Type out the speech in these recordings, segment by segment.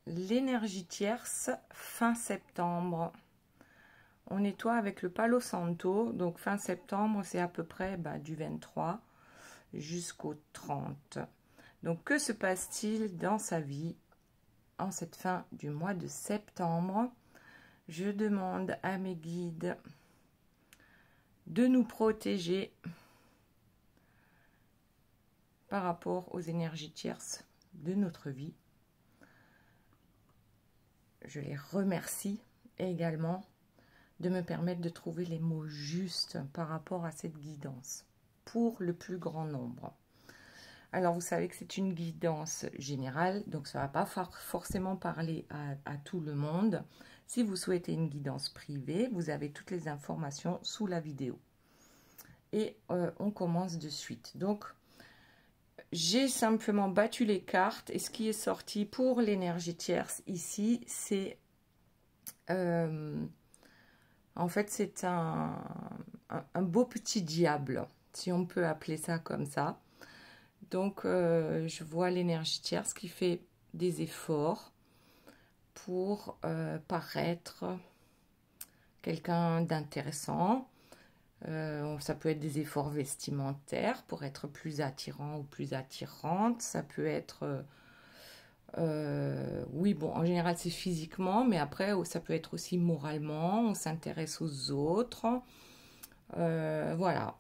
l'énergie tierce fin septembre. On nettoie avec le Palo Santo. Donc fin septembre, c'est à peu près du 23 jusqu'au 30. Donc que se passe-t-il dans sa vie en cette fin du mois de septembre? Je demande à mes guides de nous protéger par rapport aux énergies tierces de notre vie. Je les remercie également de me permettre de trouver les mots justes par rapport à cette guidance pour le plus grand nombre. Alors, vous savez que c'est une guidance générale, donc ça ne va pas forcément parler à tout le monde. Si vous souhaitez une guidance privée, vous avez toutes les informations sous la vidéo. Et on commence de suite. Donc, j'ai simplement battu les cartes et ce qui est sorti pour l'énergie tierce ici, c'est... en fait, c'est un beau petit diable, si on peut appeler ça comme ça. Donc, je vois l'énergie tierce qui fait des efforts pour paraître quelqu'un d'intéressant. Ça peut être des efforts vestimentaires pour être plus attirant ou plus attirante. Ça peut être... oui, bon, en général, c'est physiquement, mais après, ça peut être aussi moralement. On s'intéresse aux autres. Voilà.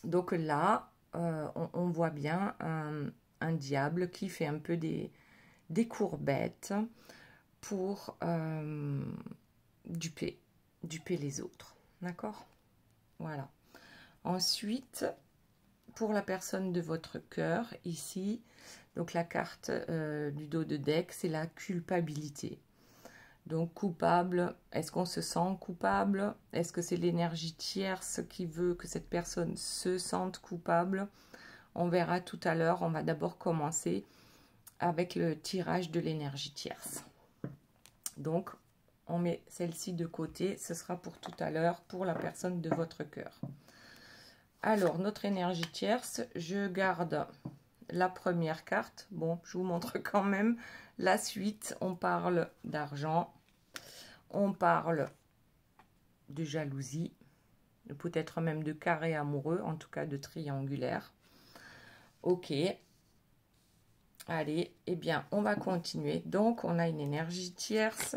Donc là, on voit bien un diable qui fait un peu des courbettes pour duper les autres. D'accord? Voilà. Ensuite, pour la personne de votre cœur, ici, donc la carte du dos de deck, c'est la culpabilité. Donc coupable, est-ce qu'on se sent coupable? Est-ce que c'est l'énergie tierce qui veut que cette personne se sente coupable? On verra tout à l'heure, on va d'abord commencer avec le tirage de l'énergie tierce. Donc, on met celle-ci de côté, ce sera pour tout à l'heure, pour la personne de votre cœur. Alors, notre énergie tierce, je garde la première carte. Bon, je vous montre quand même la suite. On parle d'argent, on parle de jalousie, peut-être même de carré amoureux, en tout cas de triangulaire. Ok. Allez, eh bien, on va continuer. Donc, on a une énergie tierce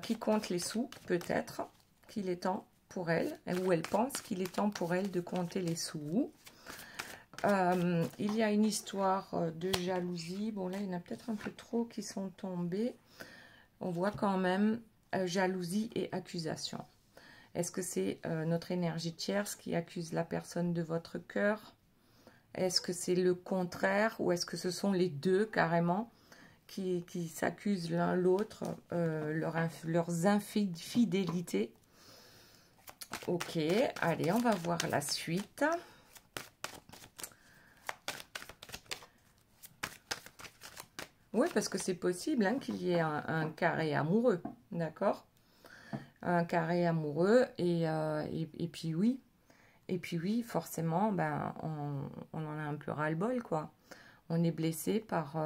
qui compte les sous, peut-être qu'il est temps pour elle, ou elle pense qu'il est temps pour elle de compter les sous. Il y a une histoire de jalousie. Bon, là, il y en a peut-être un peu trop qui sont tombés. On voit quand même jalousie et accusation. Est-ce que c'est notre énergie tierce qui accuse la personne de votre cœur? Est-ce que c'est le contraire ou est-ce que ce sont les deux carrément qui s'accusent l'un l'autre, leurs infidélités? Ok, allez, on va voir la suite. Oui, parce que c'est possible hein, qu'il y ait un carré amoureux, d'accord? Un carré amoureux et puis oui. Et puis oui, forcément, ben, on en a un peu ras-le-bol, quoi. On est blessé par,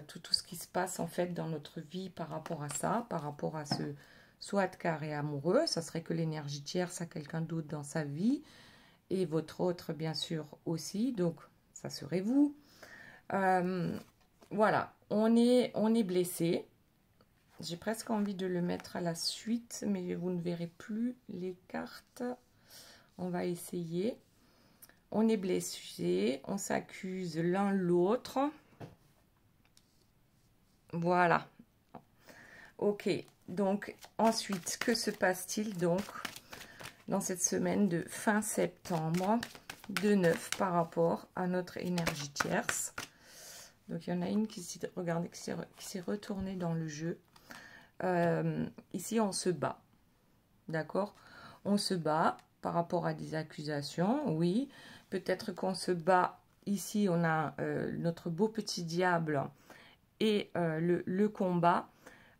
tout ce qui se passe, en fait, dans notre vie par rapport à ça, par rapport à ce soit carré amoureux, ça serait que l'énergie tierce a quelqu'un d'autre dans sa vie, et votre autre, bien sûr, aussi, donc ça serait vous. Voilà, on est blessé. J'ai presque envie de le mettre à la suite, mais vous ne verrez plus les cartes. On va essayer. On est blessé, on s'accuse l'un l'autre. Voilà. Ok, donc ensuite, que se passe-t-il donc dans cette semaine de fin septembre de neuf par rapport à notre énergie tierce? Donc il y en a une qui s'est retournée dans le jeu. Ici, on se bat. D'accord? On se bat par rapport à des accusations, oui. Peut-être qu'on se bat. Ici, on a notre beau petit diable et le combat.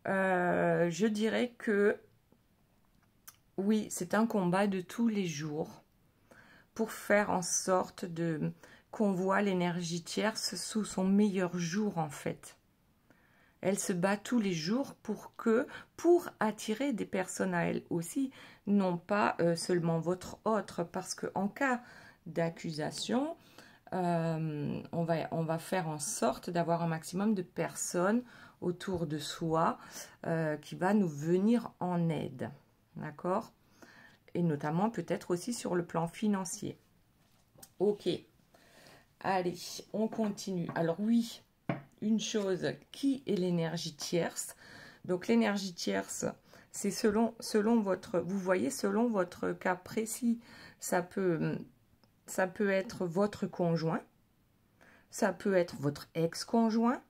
Je dirais que, oui, c'est un combat de tous les jours pour faire en sorte qu'on voit l'énergie tierce sous son meilleur jour, en fait. elle se bat tous les jours pour attirer des personnes à elle aussi, non pas seulement votre autre, parce que en cas d'accusation, on va faire en sorte d'avoir un maximum de personnes autour de soi qui va nous venir en aide, d'accord? Et notamment peut-être aussi sur le plan financier. Ok, allez, on continue. Alors oui, une chose, qui est l'énergie tierce? Donc l'énergie tierce, c'est selon votre, vous voyez, selon votre cas précis, ça peut être votre conjoint, ça peut être votre ex-conjoint,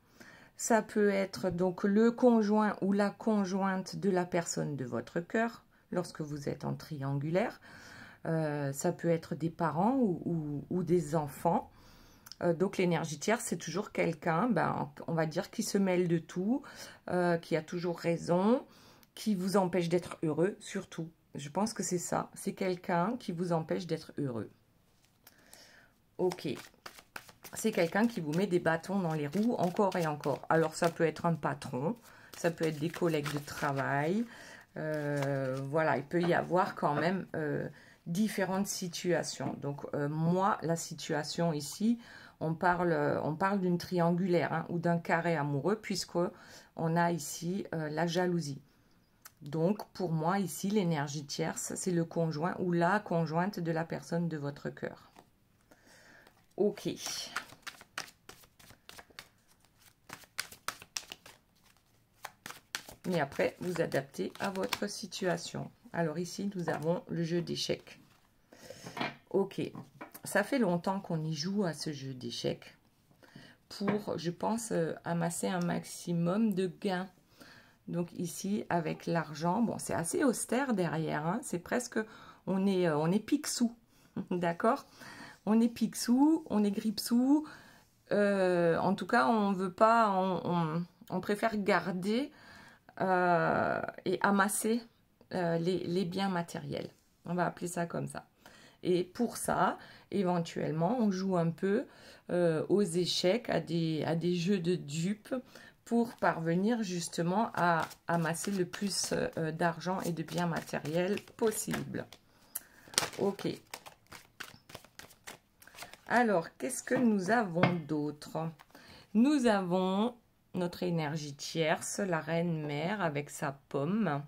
ça peut être donc le conjoint ou la conjointe de la personne de votre cœur, lorsque vous êtes en triangulaire. Ça peut être des parents ou des enfants. Donc l'énergie tierce, c'est toujours quelqu'un, on va dire, qui se mêle de tout, qui a toujours raison, qui vous empêche d'être heureux, surtout. Je pense que c'est ça, c'est quelqu'un qui vous empêche d'être heureux. Ok, c'est quelqu'un qui vous met des bâtons dans les roues encore et encore. Alors ça peut être un patron, ça peut être des collègues de travail, voilà, il peut y avoir quand même différentes situations. Donc moi, la situation ici, on parle d'une triangulaire, hein, ou d'un carré amoureux, puisque on a ici la jalousie. Donc pour moi ici, l'énergie tierce, c'est le conjoint ou la conjointe de la personne de votre cœur. Ok. Mais après, vous adaptez à votre situation. Alors ici, nous avons le jeu d'échecs. Ok, ça fait longtemps qu'on y joue à ce jeu d'échecs pour, je pense, amasser un maximum de gains. Donc ici, avec l'argent, bon, c'est assez austère derrière, hein, c'est presque, on est pique-sous, d'accord? On est pique-sous, on est grippe-sous, en tout cas, on veut pas, on préfère garder et amasser les biens matériels. On va appeler ça comme ça. Et pour ça, éventuellement, on joue un peu aux échecs, à des jeux de dupes pour parvenir justement à amasser le plus d'argent et de biens matériels possible. Ok. Alors, qu'est-ce que nous avons d'autre? Nous avons notre énergie tierce, la reine mère avec sa pomme.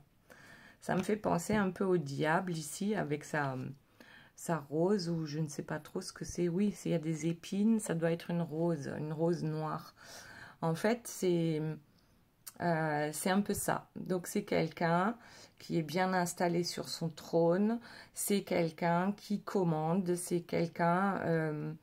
Ça me fait penser un peu au diable ici avec sa rose, ou je ne sais pas trop ce que c'est. Oui, s'il y a des épines, ça doit être une rose noire. En fait, c'est un peu ça. Donc c'est quelqu'un qui est bien installé sur son trône, c'est quelqu'un qui commande, c'est quelqu'un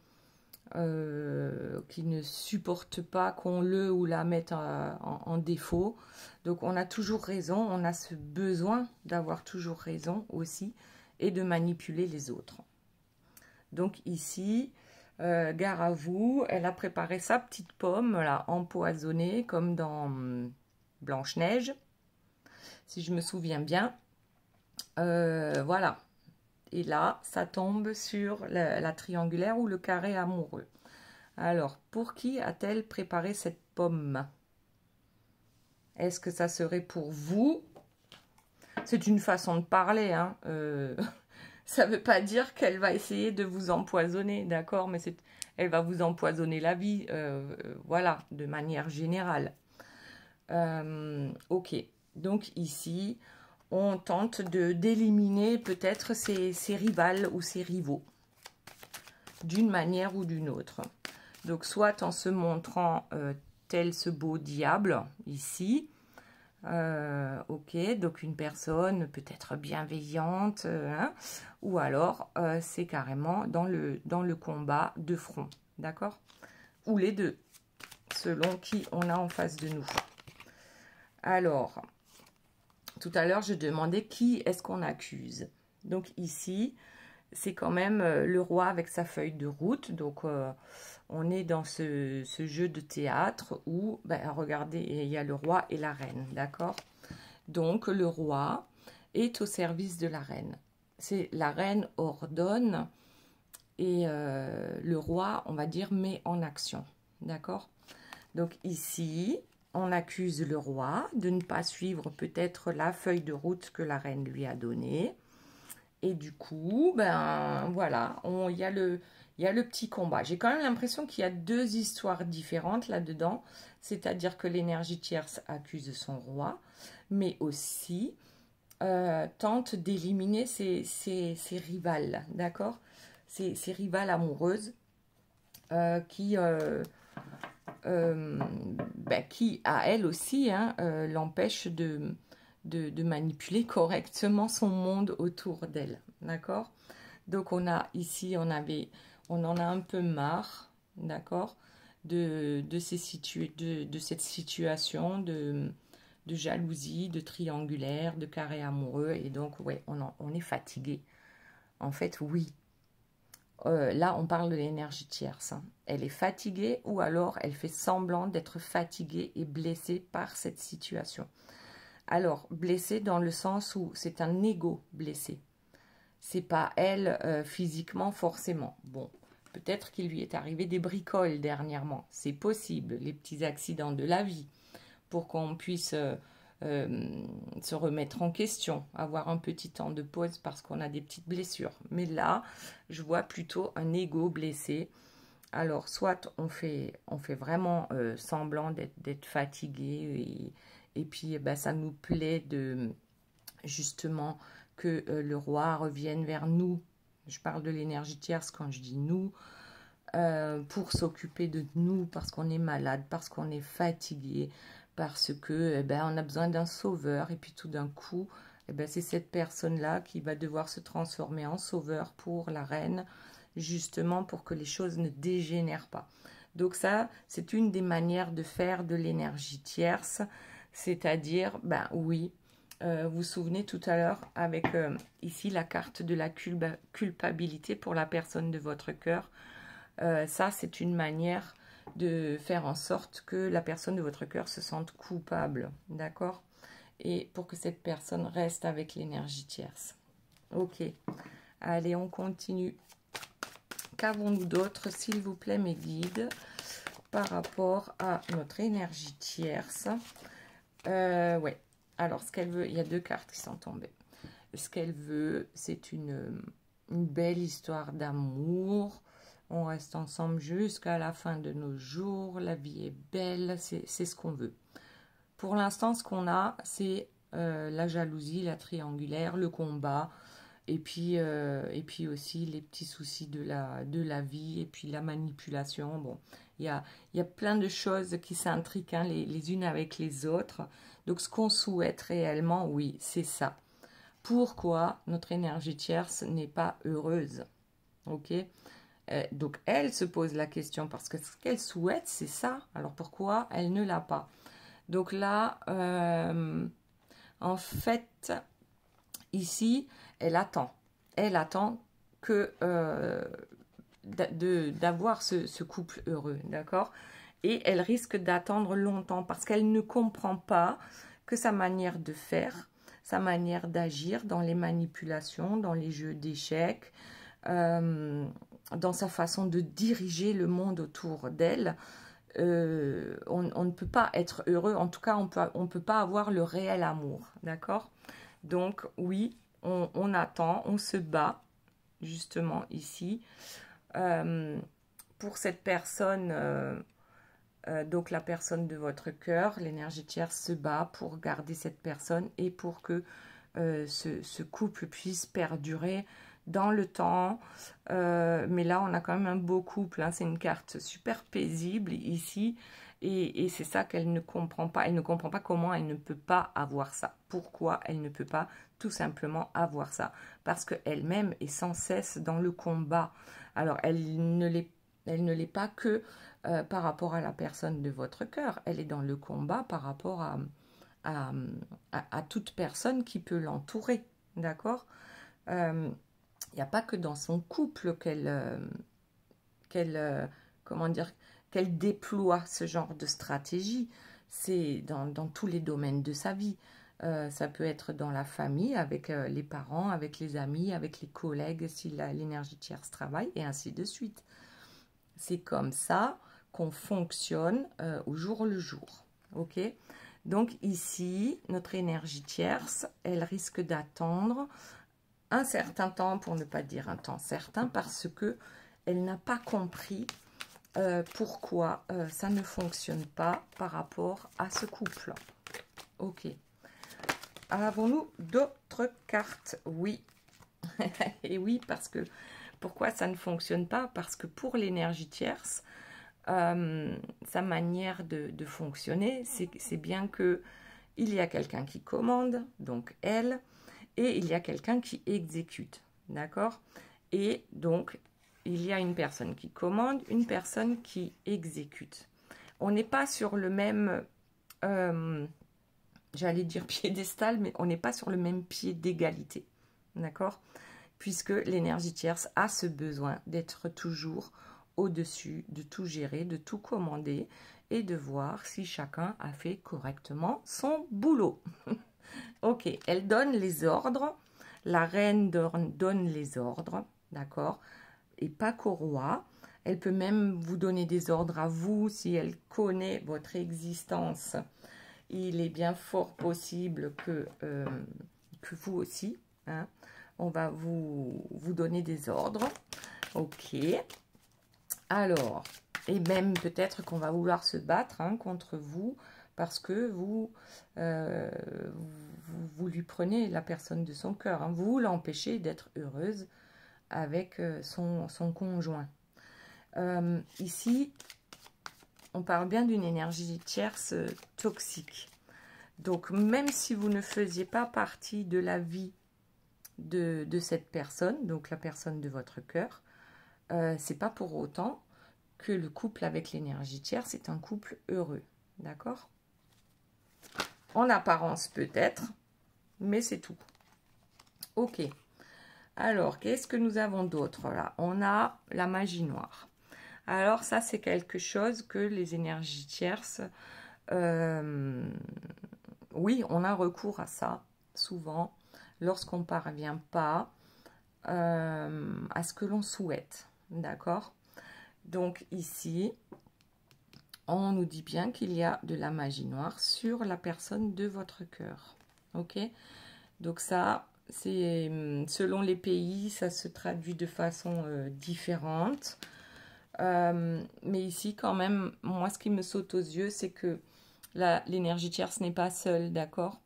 qui ne supporte pas qu'on le ou la mette en défaut. Donc on a toujours raison, on a ce besoin d'avoir toujours raison aussi et de manipuler les autres. Donc ici, gare à vous, elle a préparé sa petite pomme là, empoisonnée comme dans Blanche-Neige, si je me souviens bien. Voilà. Et là, ça tombe sur la triangulaire ou le carré amoureux. Alors, pour qui a-t-elle préparé cette pomme? Est-ce que ça serait pour vous? C'est une façon de parler, hein. Ça ne veut pas dire qu'elle va essayer de vous empoisonner, d'accord? Mais elle va vous empoisonner la vie, voilà, de manière générale. Ok, donc ici, on tente d'éliminer peut-être ses rivales ou ses rivaux, d'une manière ou d'une autre. Donc, soit en se montrant tel ce beau diable, ici, ok, donc une personne peut-être bienveillante, hein, ou alors c'est carrément dans le combat de front, d'accord? Ou les deux, selon qui on a en face de nous. Alors, tout à l'heure, je demandais qui est-ce qu'on accuse. Donc ici, c'est quand même le roi avec sa feuille de route. Donc, on est dans ce jeu de théâtre où, ben, regardez, il y a le roi et la reine, d'accord? Donc, le roi est au service de la reine. La reine ordonne et le roi, on va dire, met en action, d'accord? Donc ici, on accuse le roi de ne pas suivre peut-être la feuille de route que la reine lui a donnée. Et du coup, ben voilà, il y a le petit combat. J'ai quand même l'impression qu'il y a deux histoires différentes là-dedans. C'est-à-dire que l'énergie tierce accuse son roi, mais aussi tente d'éliminer ses rivales, d'accord? Ses rivales amoureuses qui, à elle aussi, hein, l'empêche de manipuler correctement son monde autour d'elle, d'accord? Donc on a ici, on en a un peu marre, d'accord, de cette situation de jalousie, de triangulaire, de carré amoureux, et donc ouais, on est fatigué. En fait, oui. Là, on parle de l'énergie tierce. Hein. Elle est fatiguée ou alors elle fait semblant d'être fatiguée et blessée par cette situation. Alors, blessée dans le sens où c'est un ego blessé. C'est pas elle physiquement forcément. Bon, peut-être qu'il lui est arrivé des bricoles dernièrement. C'est possible, les petits accidents de la vie, pour qu'on puisse se remettre en question, avoir un petit temps de pause parce qu'on a des petites blessures. Mais là, je vois plutôt un ego blessé. Alors, soit on fait vraiment semblant d'être fatigué et puis ben, ça nous plaît de justement que le roi revienne vers nous. Je parle de l'énergie tierce quand je dis nous, pour s'occuper de nous parce qu'on est malade, parce qu'on est fatigué, parce que ben, on a besoin d'un sauveur et puis tout d'un coup, ben, c'est cette personne-là qui va devoir se transformer en sauveur pour la reine, justement pour que les choses ne dégénèrent pas. Donc ça, c'est une des manières de faire de l'énergie tierce, c'est-à-dire, ben oui, vous vous souvenez tout à l'heure avec ici la carte de la culpabilité pour la personne de votre cœur. Ça, c'est une manière de faire en sorte que la personne de votre cœur se sente coupable, d'accord? Et pour que cette personne reste avec l'énergie tierce. Ok, allez, on continue. Qu'avons-nous d'autre, s'il vous plaît, mes guides, par rapport à notre énergie tierce? Ouais, alors ce qu'elle veut, il y a deux cartes qui sont tombées. Ce qu'elle veut, c'est une belle histoire d'amour. On reste ensemble jusqu'à la fin de nos jours. La vie est belle, c'est ce qu'on veut. Pour l'instant, ce qu'on a, c'est la jalousie, la triangulaire, le combat, et puis aussi les petits soucis de la vie, et puis la manipulation. Bon, il y a plein de choses qui s'intriquent hein, les unes avec les autres. Donc, ce qu'on souhaite réellement, oui, c'est ça. Pourquoi notre énergie tierce n'est pas heureuse? Ok? Donc, elle se pose la question parce que ce qu'elle souhaite, c'est ça. Alors, pourquoi elle ne l'a pas? Donc là, en fait, ici, elle attend. Elle attend que d'avoir ce couple heureux, d'accord? Et elle risque d'attendre longtemps parce qu'elle ne comprend pas que sa manière de faire, sa manière d'agir dans les manipulations, dans les jeux d'échecs, dans sa façon de diriger le monde autour d'elle, on ne peut pas être heureux, en tout cas on peut pas avoir le réel amour, d'accord? Donc oui, on attend, on se bat, justement ici, pour cette personne, donc la personne de votre cœur, l'énergie tierce se bat pour garder cette personne et pour que ce couple puisse perdurer dans le temps, mais là on a quand même un beau couple, hein. C'est une carte super paisible ici, et c'est ça qu'elle ne comprend pas. Elle ne comprend pas comment elle ne peut pas avoir ça. Pourquoi elle ne peut pas tout simplement avoir ça? Parce qu'elle-même est sans cesse dans le combat. Alors elle ne l'est pas que par rapport à la personne de votre cœur, elle est dans le combat par rapport à toute personne qui peut l'entourer, d'accord? Il n'y a pas que dans son couple comment dire, qu'elle déploie ce genre de stratégie. C'est dans tous les domaines de sa vie. Ça peut être dans la famille, avec les parents, avec les amis, avec les collègues, si l'énergie tierce travaille, et ainsi de suite. C'est comme ça qu'on fonctionne au jour le jour. ok? Donc ici, notre énergie tierce, elle risque d'attendre un certain temps, pour ne pas dire un temps certain, parce que elle n'a pas compris pourquoi ça ne fonctionne pas par rapport à ce couple. Ok. Avons-nous d'autres cartes? Oui. Et oui, parce que pourquoi ça ne fonctionne pas? Parce que pour l'énergie tierce, sa manière de fonctionner, c'est bien que il y a quelqu'un qui commande, donc elle, et il y a quelqu'un qui exécute, d'accord? Et donc, il y a une personne qui commande, une personne qui exécute. On n'est pas sur le même, j'allais dire piédestal, mais on n'est pas sur le même pied d'égalité, d'accord? Puisque l'énergie tierce a ce besoin d'être toujours au-dessus, de tout gérer, de tout commander et de voir si chacun a fait correctement son boulot. Ok, elle donne les ordres, la reine donne les ordres, d'accord, et pas qu'au roi. Elle peut même vous donner des ordres à vous si elle connaît votre existence. Il est bien fort possible que vous aussi, hein, on va vous donner des ordres. Ok. Alors, et même peut-être qu'on va vouloir se battre contre vous parce que vous lui prenez la personne de son cœur. Hein. Vous l'empêchez d'être heureuse avec son conjoint. Ici, on parle bien d'une énergie tierce toxique. Donc, même si vous ne faisiez pas partie de la vie de cette personne, donc la personne de votre cœur, c'est pas pour autant que le couple avec l'énergie tierce est un couple heureux, d'accord? En apparence peut-être, mais c'est tout. Ok, alors qu'est-ce que nous avons d'autre là? On a la magie noire. Alors ça c'est quelque chose que les énergies tierces, oui, on a recours à ça souvent lorsqu'on ne parvient pas à ce que l'on souhaite, d'accord? Donc ici, on nous dit bien qu'il y a de la magie noire sur la personne de votre cœur, ok? Donc ça, c'est selon les pays, ça se traduit de façon différente. Mais ici, quand même, moi, ce qui me saute aux yeux, c'est que l'énergie tierce n'est pas seule, d'accord?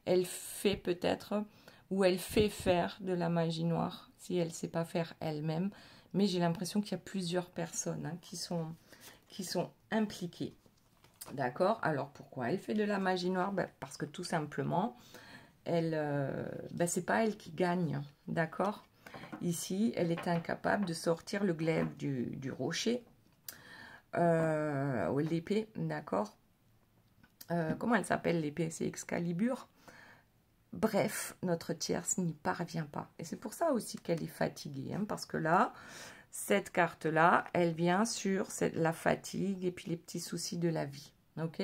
Elle fait peut-être, ou elle fait faire de la magie noire, si elle ne sait pas faire elle-même. Mais j'ai l'impression qu'il y a plusieurs personnes hein, qui sont impliquées. D'accord? Alors, pourquoi elle fait de la magie noire? Parce que tout simplement, c'est pas elle qui gagne. D'accord? Ici, elle est incapable de sortir le glaive du rocher. L'épée, d'accord? Comment elle s'appelle l'épée? C'est Excalibur. Bref, notre tierce n'y parvient pas. Et c'est pour ça aussi qu'elle est fatiguée. Hein, parce que là, cette carte-là, elle vient sur la fatigue et puis les petits soucis de la vie. Ok?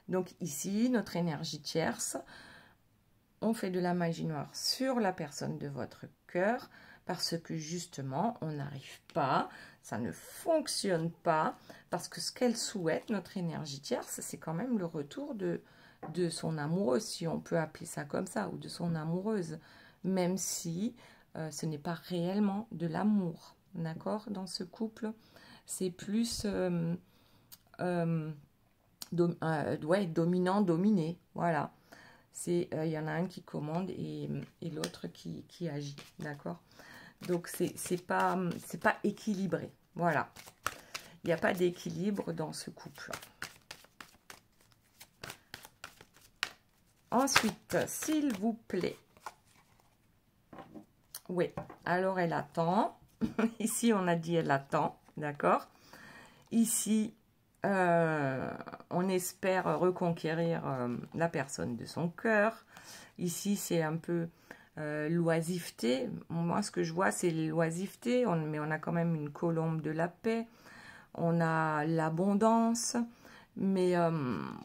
Donc ici, notre énergie tierce, on fait de la magie noire sur la personne de votre cœur parce que justement, on n'arrive pas, ça ne fonctionne pas, parce que ce qu'elle souhaite, notre énergie tierce, c'est quand même le retour de son amoureuse, si on peut appeler ça comme ça, ou de son amoureuse, même si ce n'est pas réellement de l'amour, d'accord? Dans ce couple, c'est plus dominant-dominé, voilà. Il y en a un qui commande et l'autre qui agit, d'accord? Donc, c'est pas équilibré, voilà. Il n'y a pas d'équilibre dans ce couple. Ensuite, s'il vous plaît. Oui, alors elle attend. Ici, on a dit elle attend, d'accord? Ici, on espère reconquérir la personne de son cœur. Ici, c'est un peu l'oisiveté. Moi, ce que je vois, c'est l'oisiveté, mais on a quand même une colombe de la paix. On a l'abondance. Mais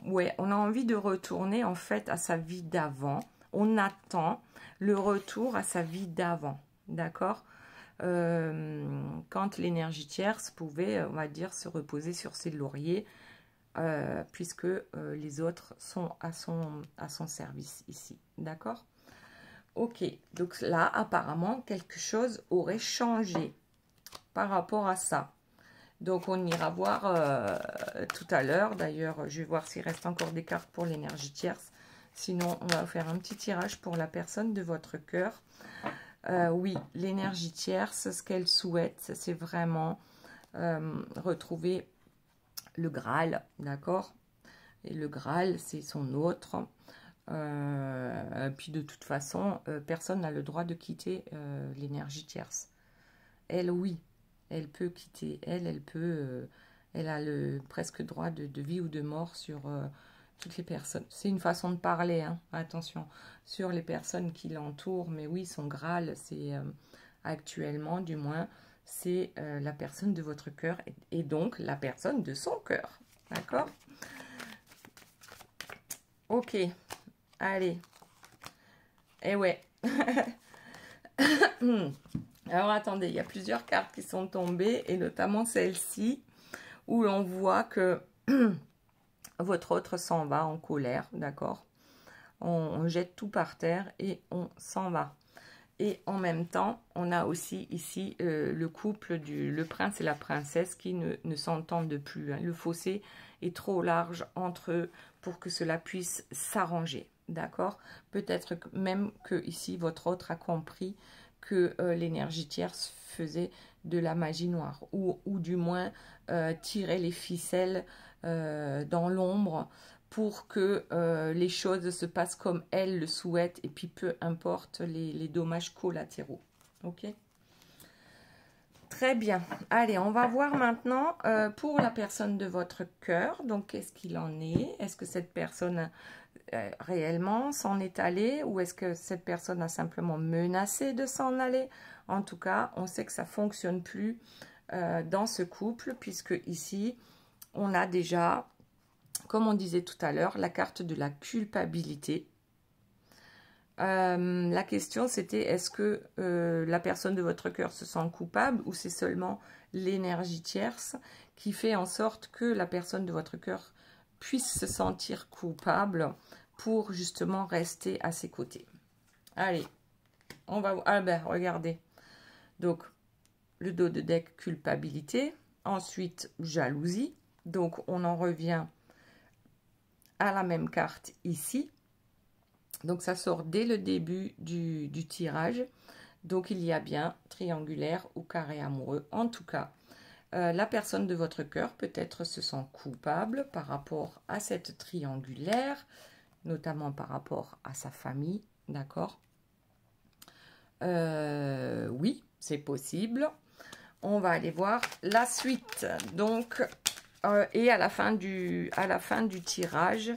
ouais, on a envie de retourner en fait à sa vie d'avant. On attend le retour à sa vie d'avant, d'accord? Quand l'énergie tierce pouvait, on va dire, se reposer sur ses lauriers puisque les autres sont à son service ici. D'accord? Ok, donc là, apparemment, quelque chose aurait changé par rapport à ça. Donc, on ira voir tout à l'heure. D'ailleurs, je vais voir s'il reste encore des cartes pour l'énergie tierce. Sinon, on va faire un petit tirage pour la personne de votre cœur. Oui, l'énergie tierce, ce qu'elle souhaite, c'est vraiment retrouver le Graal, d'accord? Et le Graal, c'est son autre. Puis de toute façon, personne n'a le droit de quitter l'énergie tierce. Elle, oui, elle peut quitter. Elle peut, elle a presque droit de vie ou de mort sur toutes les personnes. C'est une façon de parler, hein, attention, sur les personnes qui l'entourent. Mais oui, son Graal, c'est actuellement, du moins, c'est la personne de votre cœur et donc la personne de son cœur. D'accord? Ok. Allez. Eh ouais. Alors, attendez, il y a plusieurs cartes qui sont tombées, et notamment celle-ci, où l'on voit que votre autre s'en va en colère, d'accord? On jette tout par terre et on s'en va. Et en même temps, on a aussi ici le couple le prince et la princesse qui ne s'entendent plus. Hein. Le fossé est trop large entre eux pour que cela puisse s'arranger. D'accord? Peut-être même que ici, votre autre a compris que l'énergie tierce faisait de la magie noire. Ou du moins tirait les ficelles dans l'ombre pour que les choses se passent comme elle le souhaite, et puis peu importe les dommages collatéraux. Ok? Très bien. Allez, on va voir maintenant pour la personne de votre cœur. Donc, qu'est-ce qu'il en est? Est-ce que cette personne réellement s'en est allée, ou est-ce que cette personne a simplement menacé de s'en aller? En tout cas, on sait que ça ne fonctionne plus dans ce couple, puisque ici, on a déjà, comme on disait tout à l'heure, la carte de la culpabilité. La question, c'était, est-ce que la personne de votre cœur se sent coupable, ou c'est seulement l'énergie tierce qui fait en sorte que la personne de votre cœur puisse se sentir coupable pour justement rester à ses côtés? Allez, on va voir. Ah ben, regardez. Donc, le dos de deck, culpabilité. Ensuite, jalousie. Donc, on en revient à la même carte ici. Donc, ça sort dès le début du tirage. Donc, il y a bien triangulaire ou carré amoureux. En tout cas, la personne de votre cœur peut-être se sent coupable par rapport à cette triangulaire, notamment par rapport à sa famille, d'accord? Oui, c'est possible. On va aller voir la suite. Donc, et à la fin du tirage,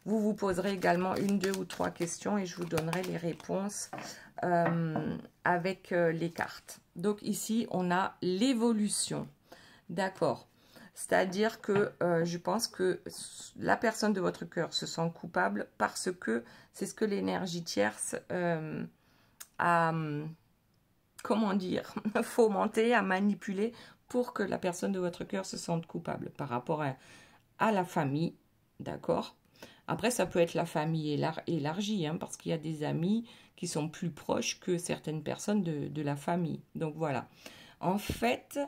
vous vous poserez également 1, 2 ou 3 questions, et je vous donnerai les réponses avec les cartes. Donc ici, on a l'évolution. D'accord. C'est-à-dire que je pense que la personne de votre cœur se sent coupable parce que c'est ce que l'énergie tierce a, comment dire, fomenté, a manipulé pour que la personne de votre cœur se sente coupable par rapport à la famille. D'accord? Après, ça peut être la famille élargie, hein, parce qu'il y a des amis qui sont plus proches que certaines personnes de la famille. Donc voilà. En fait,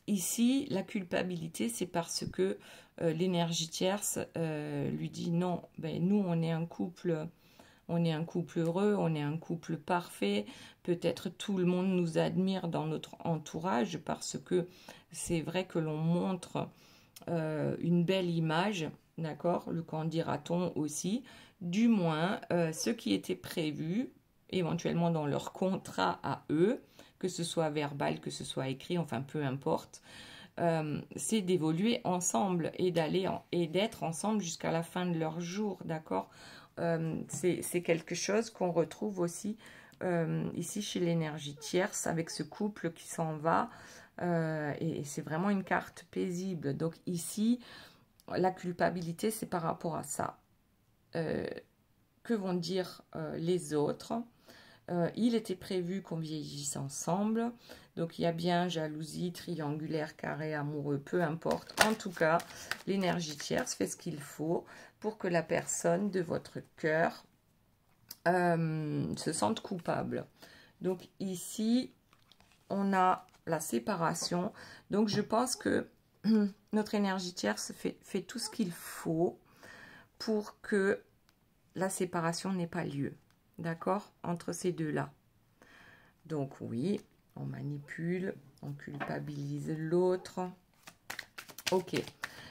ici, la culpabilité, c'est parce que l'énergie tierce lui dit non, ben, nous, on est un couple heureux, on est un couple parfait. Peut-être tout le monde nous admire dans notre entourage parce que c'est vrai que l'on montre une belle image, d'accord? Le qu'en dira-t-on aussi? Du moins, ce qui était prévu, éventuellement dans leur contrat à eux, que ce soit verbal, que ce soit écrit, enfin peu importe, c'est d'évoluer ensemble et d'être ensemble jusqu'à la fin de leur jour, d'accord? C'est quelque chose qu'on retrouve aussi ici chez l'énergie tierce, avec ce couple qui s'en va, et c'est vraiment une carte paisible. Donc ici, la culpabilité, c'est par rapport à ça. Que vont dire les autres? Il était prévu qu'on vieillisse ensemble, Donc, il y a bien jalousie, triangulaire, carré, amoureux, peu importe. En tout cas, l'énergie tierce fait ce qu'il faut pour que la personne de votre cœur se sente coupable. Donc, ici, on a la séparation. Donc, je pense que notre énergie tierce fait tout ce qu'il faut pour que la séparation n'ait pas lieu. D'accord? Entre ces deux-là. Donc, oui, on manipule, on culpabilise l'autre. Ok.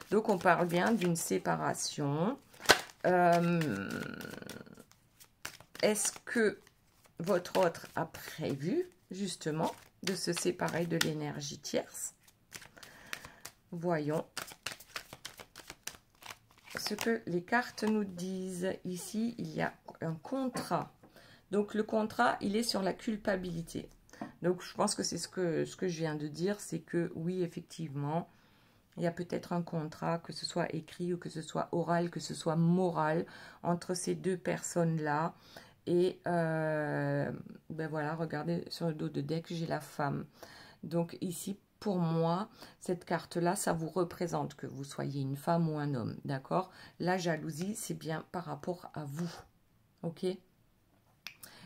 Donc, on parle bien d'une séparation. Est-ce que votre autre a prévu, justement, de se séparer de l'énergie tierce? Voyons ce que les cartes nous disent. Ici, il y a un contrat. Donc, le contrat, il est sur la culpabilité. Donc, je pense que c'est ce que je viens de dire, c'est que oui, effectivement, il y a peut-être un contrat, que ce soit écrit ou que ce soit oral, que ce soit moral, entre ces deux personnes-là. Et ben voilà, regardez sur le dos de deck, j'ai la femme. Donc ici, pour moi, cette carte-là, ça vous représente que vous soyez une femme ou un homme, d'accord? La jalousie, c'est bien par rapport à vous, ok?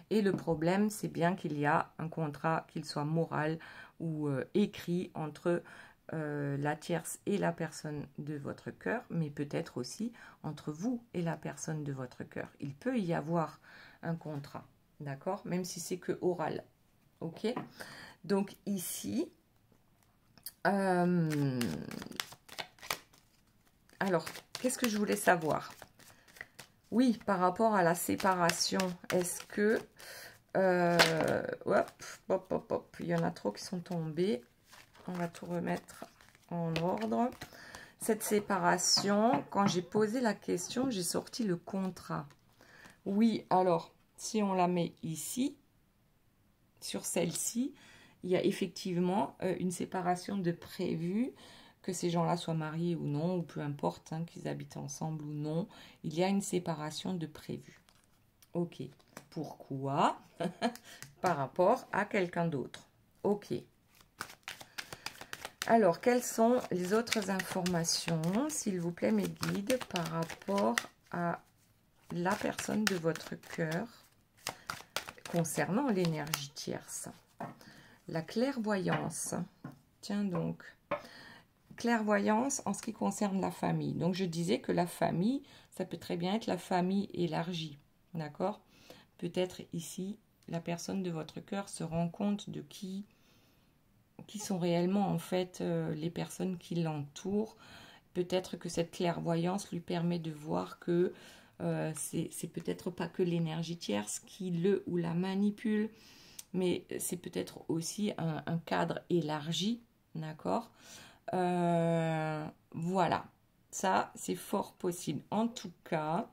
Et le problème, c'est bien qu'il y a un contrat, qu'il soit moral ou écrit entre la tierce et la personne de votre cœur, mais peut-être aussi entre vous et la personne de votre cœur. Il peut y avoir un contrat, d'accord? Même si c'est que oral, ok? Donc ici, alors, qu'est-ce que je voulais savoir? Oui, par rapport à la séparation, est-ce que... hop, il y en a trop qui sont tombés. On va tout remettre en ordre. Cette séparation, quand j'ai posé la question, j'ai sorti le contrat. Oui, alors, si on la met ici, sur celle-ci, il y a effectivement une séparation de prévu, que ces gens-là soient mariés ou non, ou peu importe, hein, qu'ils habitent ensemble ou non, il y a une séparation de prévu. Ok. Pourquoi? Par rapport à quelqu'un d'autre. Ok. Alors, quelles sont les autres informations, s'il vous plaît, mes guides, par rapport à la personne de votre cœur concernant l'énergie tierce? La clairvoyance. Tiens donc. Clairvoyance en ce qui concerne la famille. Donc, je disais que la famille, ça peut très bien être la famille élargie. D'accord? Peut-être ici, la personne de votre cœur se rend compte de qui sont réellement en fait les personnes qui l'entourent. Peut-être que cette clairvoyance lui permet de voir que c'est peut-être pas que l'énergie tierce qui le ou la manipule, mais c'est peut-être aussi un cadre élargi, d'accord? Voilà, ça c'est fort possible. En tout cas,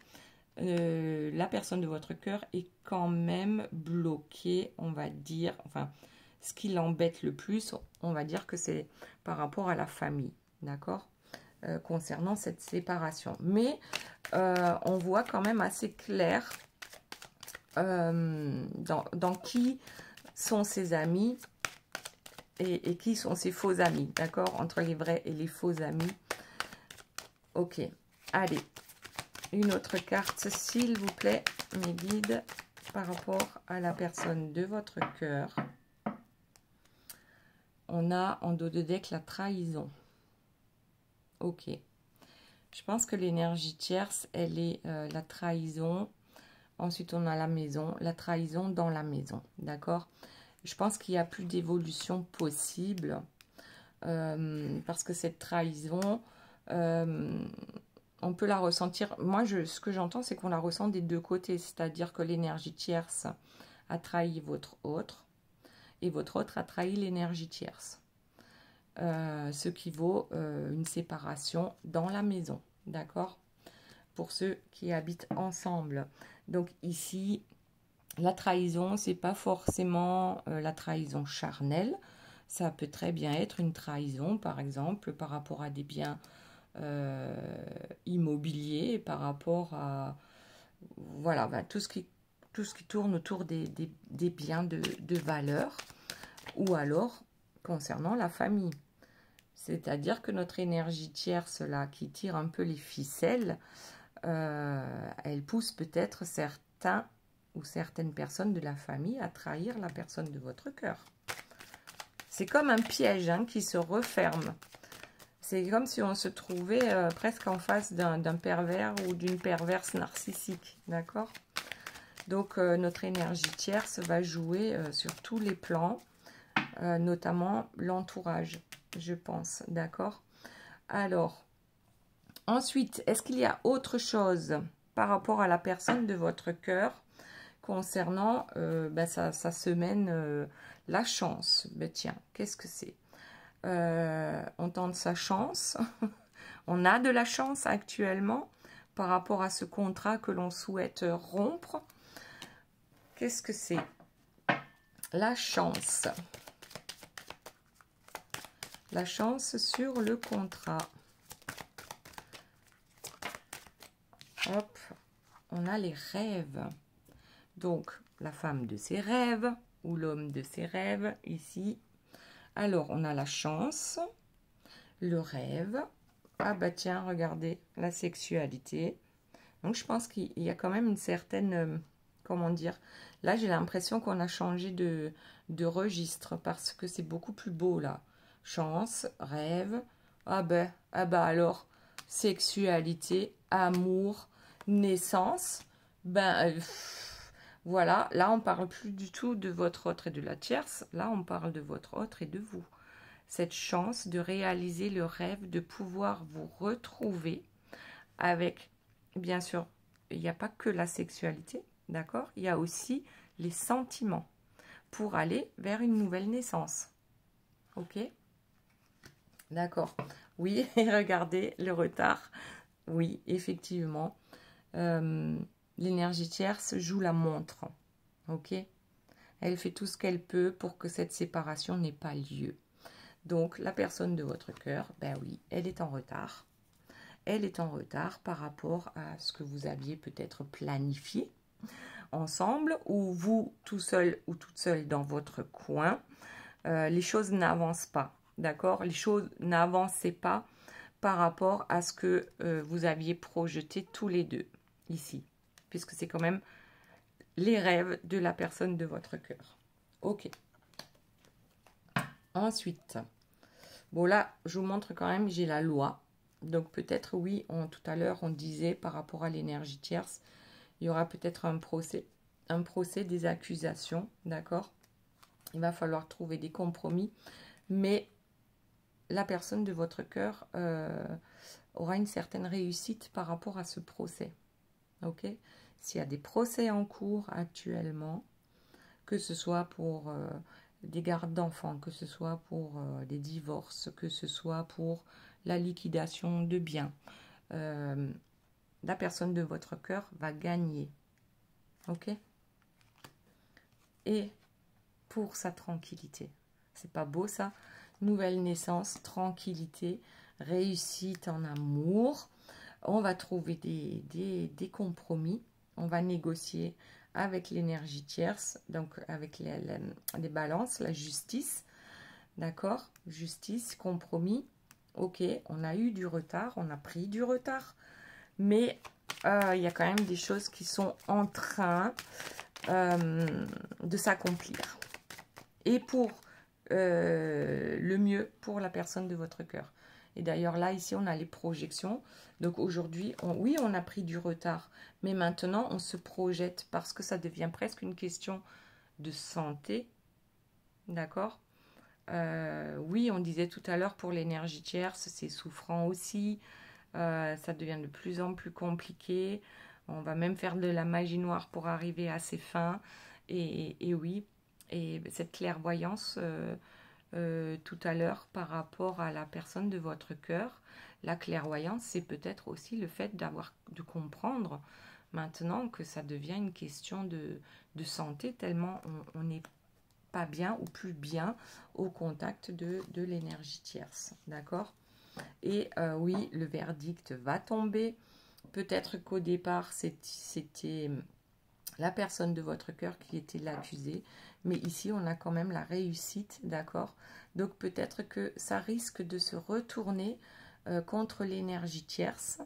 la personne de votre cœur est quand même bloquée, on va dire, enfin, ce qui l'embête le plus, on va dire que c'est par rapport à la famille, d'accord, concernant cette séparation. Mais on voit quand même assez clair dans qui sont ses amis et qui sont ses faux amis, d'accord, entre les vrais et les faux amis. Ok, allez. Une autre carte, s'il vous plaît, mes guides, par rapport à la personne de votre cœur. On a en dos de deck la trahison. Ok. Je pense que l'énergie tierce, elle est la trahison. Ensuite, on a la maison, la trahison dans la maison. D'accord? Je pense qu'il n'y a plus d'évolution possible. Parce que cette trahison... on peut la ressentir, moi ce que j'entends c'est qu'on la ressent des deux côtés, c'est-à-dire que l'énergie tierce a trahi votre autre et votre autre a trahi l'énergie tierce, ce qui vaut une séparation dans la maison, d'accord, pour ceux qui habitent ensemble. Donc ici la trahison, c'est pas forcément la trahison charnelle, ça peut très bien être une trahison par exemple par rapport à des biens immobilier, par rapport à voilà, ben, tout ce qui tourne autour des biens de valeur, ou alors concernant la famille. C'est-à-dire que notre énergie tierce, là, qui tire un peu les ficelles, elle pousse peut-être certains ou certaines personnes de la famille à trahir la personne de votre cœur. C'est comme un piège hein, qui se referme. C'est comme si on se trouvait presque en face d'un pervers ou d'une perverse narcissique, d'accord? Donc, notre énergie tierce va jouer sur tous les plans, notamment l'entourage, je pense, d'accord? Alors, ensuite, est-ce qu'il y a autre chose par rapport à la personne de votre cœur concernant sa semaine, la chance? Ben tiens, qu'est-ce que c'est? On tente sa chance. On a de la chance actuellement par rapport à ce contrat que l'on souhaite rompre. Qu'est-ce que c'est? La chance. La chance sur le contrat. Hop, on a les rêves. Donc, la femme de ses rêves ou l'homme de ses rêves, ici. Alors, on a la chance, le rêve. Ah bah tiens, regardez, la sexualité. Donc, je pense qu'il y a quand même une certaine... comment dire? Là, j'ai l'impression qu'on a changé de registre parce que c'est beaucoup plus beau, là. Chance, rêve. Ah bah alors, sexualité, amour, naissance. Voilà, là, on parle plus du tout de votre autre et de la tierce. Là, on parle de votre autre et de vous. Cette chance de réaliser le rêve, de pouvoir vous retrouver avec, bien sûr, il n'y a pas que la sexualité, d'accord? Il y a aussi les sentiments pour aller vers une nouvelle naissance. Ok? D'accord. Oui, et regardez le retard. Oui, effectivement. L'énergie tierce joue la montre. Ok? Elle fait tout ce qu'elle peut pour que cette séparation n'ait pas lieu. Donc, la personne de votre cœur, ben oui, elle est en retard. Elle est en retard par rapport à ce que vous aviez peut-être planifié ensemble, ou vous, tout seul ou toute seule dans votre coin. Les choses n'avancent pas, d'accord? Les choses n'avançaient pas par rapport à ce que vous aviez projeté tous les deux, ici. Puisque c'est quand même les rêves de la personne de votre cœur. Ok. Ensuite, bon là, je vous montre quand même, j'ai la loi. Donc peut-être, oui, tout à l'heure, on disait par rapport à l'énergie tierce, il y aura peut-être un procès des accusations, d'accord? Il va falloir trouver des compromis, mais la personne de votre cœur aura une certaine réussite par rapport à ce procès, ok? S'il y a des procès en cours actuellement, que ce soit pour des gardes d'enfants, que ce soit pour des divorces, que ce soit pour la liquidation de biens, la personne de votre cœur va gagner. Ok? Et pour sa tranquillité. C'est pas beau ça? Nouvelle naissance, tranquillité, réussite en amour. On va trouver des compromis. On va négocier avec l'énergie tierce, donc avec les balances, la justice. D'accord? Justice, compromis. Ok, on a eu du retard, on a pris du retard. Mais il y a quand même des choses qui sont en train de s'accomplir. Et pour le mieux pour la personne de votre cœur. Et d'ailleurs, là, ici, on a les projections. Donc aujourd'hui, oui, on a pris du retard. Mais maintenant, on se projette parce que ça devient presque une question de santé. D'accord? Oui, on disait tout à l'heure pour l'énergie tierce, c'est souffrant aussi. Ça devient de plus en plus compliqué. On va même faire de la magie noire pour arriver à ses fins. Et oui, et cette clairvoyance tout à l'heure par rapport à la personne de votre cœur, la clairvoyance, c'est peut-être aussi le fait de comprendre maintenant que ça devient une question de santé, tellement on n'est pas bien ou plus bien au contact de l'énergie tierce. D'accord? Et oui, le verdict va tomber. Peut-être qu'au départ, c'était la personne de votre cœur qui était l'accusée. Mais ici, on a quand même la réussite, d'accord, Donc peut-être que ça risque de se retourner contre l'énergie tierce.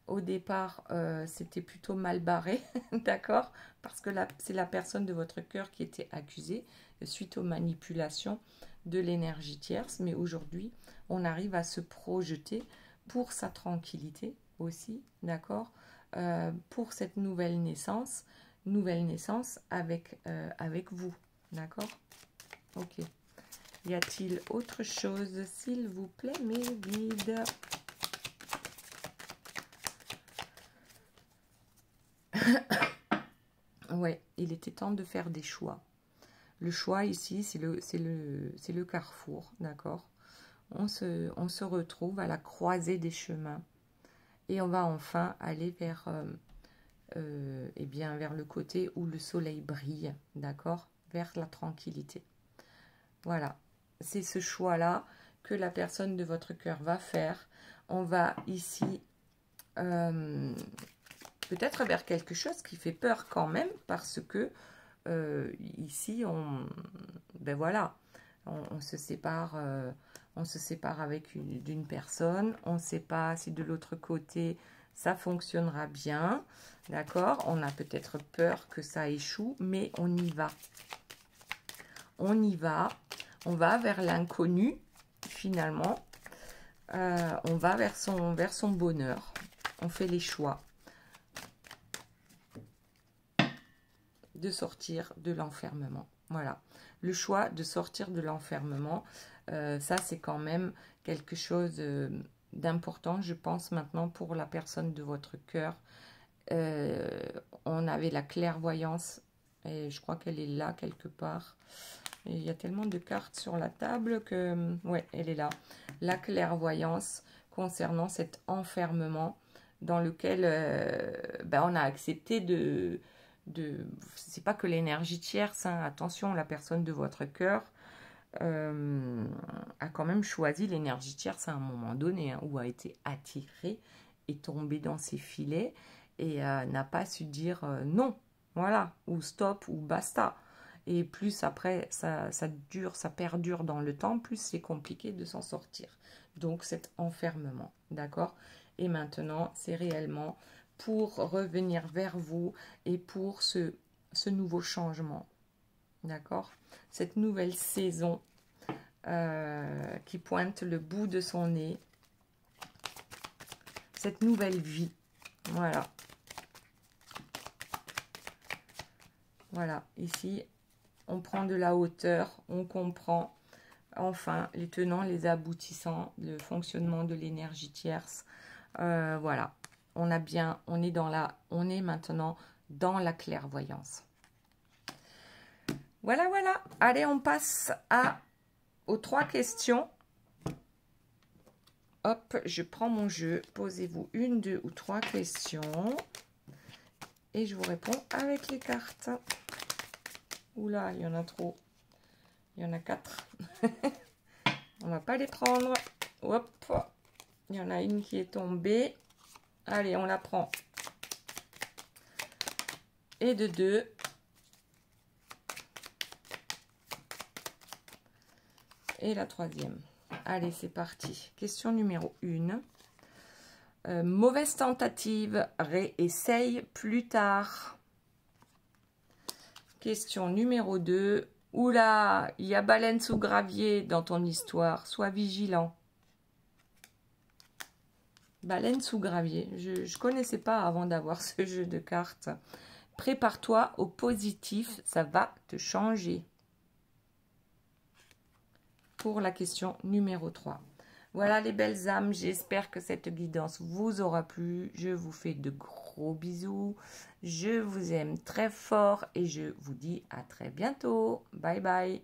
Au départ, c'était plutôt mal barré, d'accord? Parce que c'est la personne de votre cœur qui était accusée suite aux manipulations de l'énergie tierce. Mais aujourd'hui, on arrive à se projeter pour sa tranquillité aussi, d'accord? Pour cette nouvelle naissance avec, avec vous, d'accord? Ok. Y a-t-il autre chose, s'il vous plaît, mes guides? Ouais, il était temps de faire des choix. Le choix ici, c'est le carrefour, d'accord? On se retrouve à la croisée des chemins et on va enfin aller vers, eh bien, vers le côté où le soleil brille, d'accord? Vers la tranquillité. Voilà, c'est ce choix-là que la personne de votre cœur va faire. On va ici peut-être vers quelque chose qui fait peur quand même, parce que ici, ben voilà, on se sépare avec d'une personne. On ne sait pas si de l'autre côté ça fonctionnera bien, d'accord? On a peut-être peur que ça échoue, mais on y va. On y va. On va vers l'inconnu, finalement. On va vers son bonheur. On fait les choix de sortir de l'enfermement. Voilà. Le choix de sortir de l'enfermement, ça, c'est quand même quelque chose d'important, je pense, maintenant, pour la personne de votre cœur. On avait la clairvoyance, et je crois qu'elle est là, quelque part. Et il y a tellement de cartes sur la table que... ouais, elle est là. La clairvoyance concernant cet enfermement dans lequel ben, on a accepté c'est pas que l'énergie tierce, hein, attention, la personne de votre cœur a quand même choisi l'énergie tierce à un moment donné, hein, ou a été attirée et tombée dans ses filets et n'a pas su dire non, voilà, ou stop, ou basta. Et plus après, ça dure, ça perdure dans le temps, plus c'est compliqué de s'en sortir. Donc, cet enfermement, d'accord? Et maintenant, c'est réellement pour revenir vers vous et pour ce nouveau changement, d'accord? Cette nouvelle saison qui pointe le bout de son nez. Cette nouvelle vie, voilà. Voilà, ici, on prend de la hauteur, on comprend enfin les tenants, les aboutissants, le fonctionnement de l'énergie tierce. Voilà, on est maintenant dans la clairvoyance. Voilà, voilà. Allez, on passe aux 3 questions. Hop, je prends mon jeu. Posez-vous 1, 2 ou 3 questions. Et je vous réponds avec les cartes. Oula, il y en a trop. Il y en a 4. On va pas les prendre. Hop. Il y en a une qui est tombée. Allez, on la prend. Et de 2. Et la 3e. Allez, c'est parti. Question numéro 1. Mauvaise tentative, réessaye plus tard. Question numéro 2. Oula, il y a baleine sous gravier dans ton histoire. Sois vigilant. Baleine sous gravier. Je ne connaissais pas avant d'avoir ce jeu de cartes. Prépare-toi au positif, ça va te changer. Pour la question numéro 3. Voilà les belles âmes, j'espère que cette guidance vous aura plu. Je vous fais de gros bisous. Je vous aime très fort et je vous dis à très bientôt. Bye bye.